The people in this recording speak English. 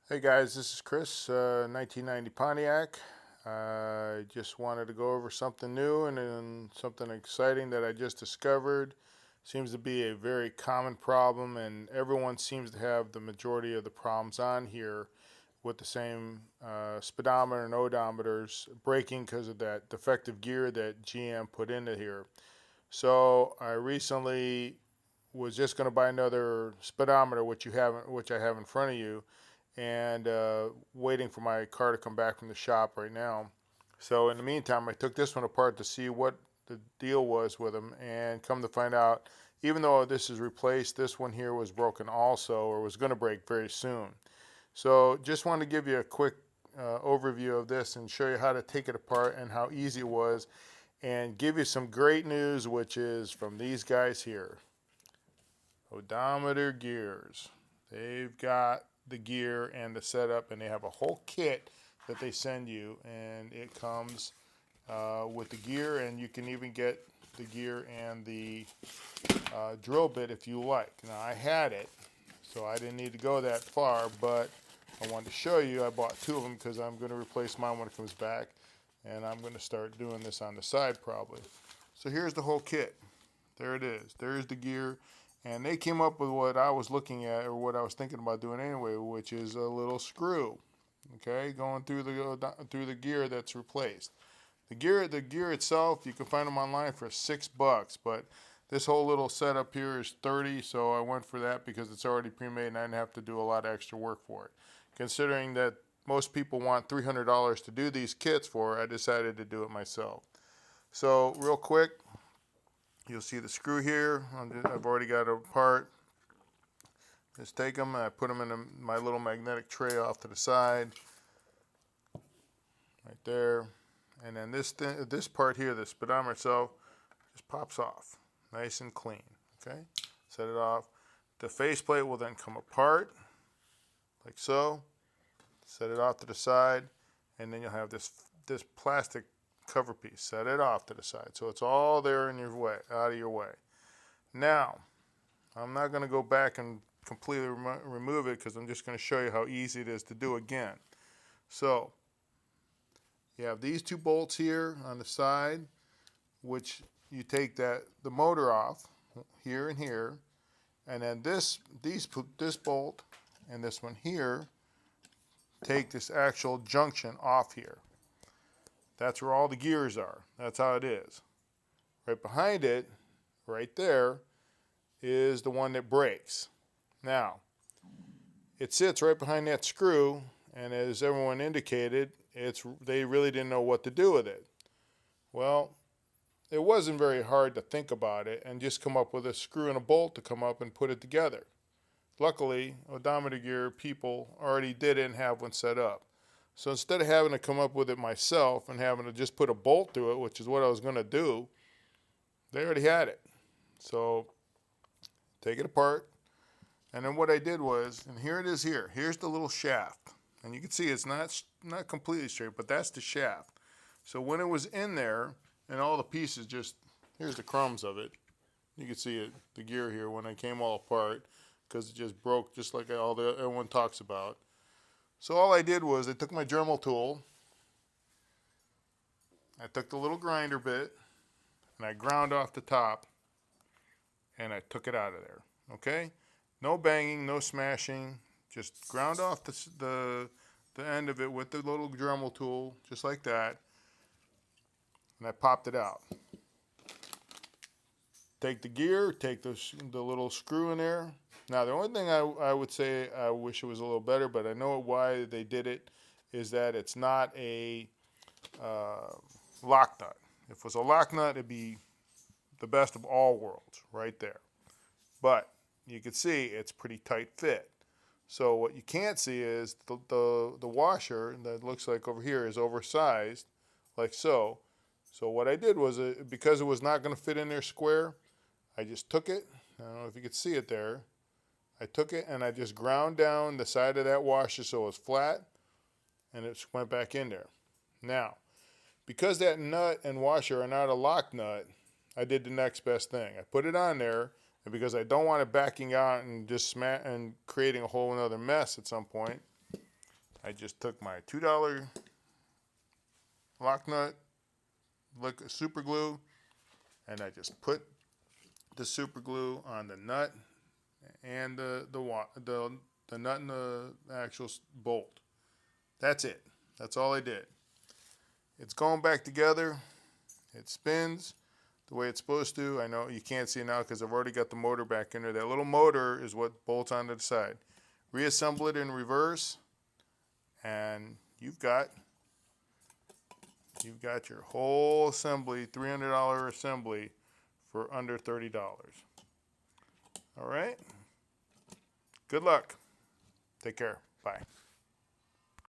Hey guys, this is Chris, 1990 Pontiac. I just wanted to go over something new and something exciting that I just discovered. Seems to be a very common problem, and everyone seems to have the majority of the problems on here with the same speedometer and odometers breaking because of that defective gear that GM put into here. So I recently was just going to buy another speedometer, which I have in front of you, and waiting for my car to come back from the shop right now. So in the meantime, I took this one apart to see what the deal was with them, and come to find out, even though this is replaced, this one here was broken also, or was going to break very soon. So just wanted to give you a quick overview of this and show you how to take it apart and how easy it was, and give you some great news, which is from these guys here, Odometer Gears. They've got the gear and the setup, and they have a whole kit that they send you, and it comes with the gear, and you can even get the gear and the drill bit if you like. Now I had it, so I didn't need to go that far, but I wanted to show you. I bought two of them because I'm going to replace mine when it comes back, and I'm going to start doing this on the side probably. So here's the whole kit. There it is. There's the gear. And they came up with what I was looking at, or what I was thinking about doing anyway, which is a little screw, okay, going through the gear that's replaced. The gear itself, you can find them online for $6, but this whole little setup here is 30, so I went for that because it's already pre-made and I didn't have to do a lot of extra work for it. Considering that most people want $300 to do these kits for, I decided to do it myself. So real quick, you'll see the screw here. I've already got it apart. Just take them and I put them in my little magnetic tray off to the side, right there. And then this part here, the speedometer itself, just pops off, nice and clean. Okay, set it off. The faceplate will then come apart, like so. Set it off to the side, and then you'll have this plastic cover piece. Set it off to the side, so it's all there in your way, out of your way. Now, I'm not going to go back and completely remove it because I'm just going to show you how easy it is to do again. So, you have these two bolts here on the side, which you take the motor off here and here, and then this bolt and this one here take this actual junction off here. That's where all the gears are. That's how it is. Right behind it, right there, is the one that breaks. Now, it sits right behind that screw, and as everyone indicated, they really didn't know what to do with it. Well, it wasn't very hard to think about it and just come up with a screw and a bolt to come up and put it together. Luckily, odometer gear people already did it and have one set up. So instead of having to come up with it myself and having to just put a bolt through it, which is what I was going to do, they already had it. So take it apart. And then what I did was, and here it is here. Here's the little shaft. And you can see it's not completely straight, but that's the shaft. So when it was in there, and all the pieces here's the crumbs of it. You can see it, the gear here, when it came all apart, because it just broke, just like everyone talks about. So all I did was I took my Dremel tool, I took the little grinder bit, and I ground off the top, and I took it out of there. Okay? No banging, no smashing, just ground off the end of it with the little Dremel tool, just like that, and I popped it out. Take the gear, take the little screw in there. Now, the only thing I would say I wish it was a little better, but I know why they did it, is that it's not a lock nut. If it was a lock nut, it'd be the best of all worlds right there. But you can see it's pretty tight fit. So what you can't see is the washer that looks like over here is oversized, like so. So what I did was, because it was not going to fit in there square, I just took it. I don't know if you could see it there. I took it and I just ground down the side of that washer so it was flat, and it went back in there. Now, because that nut and washer are not a lock nut, I did the next best thing. I put it on there, and because I don't want it backing out and just creating a whole another mess at some point, I just took my $2 lock nut, super glue, and I just put the super glue on the nut and the nut and the actual bolt. That's it. That's all I did. It's going back together. It spins the way it's supposed to. I know you can't see now because I've already got the motor back in there. That little motor is what bolts onto the side. Reassemble it in reverse, and you've got your whole assembly, $300 assembly, for under $30. All right? Good luck. Take care. Bye.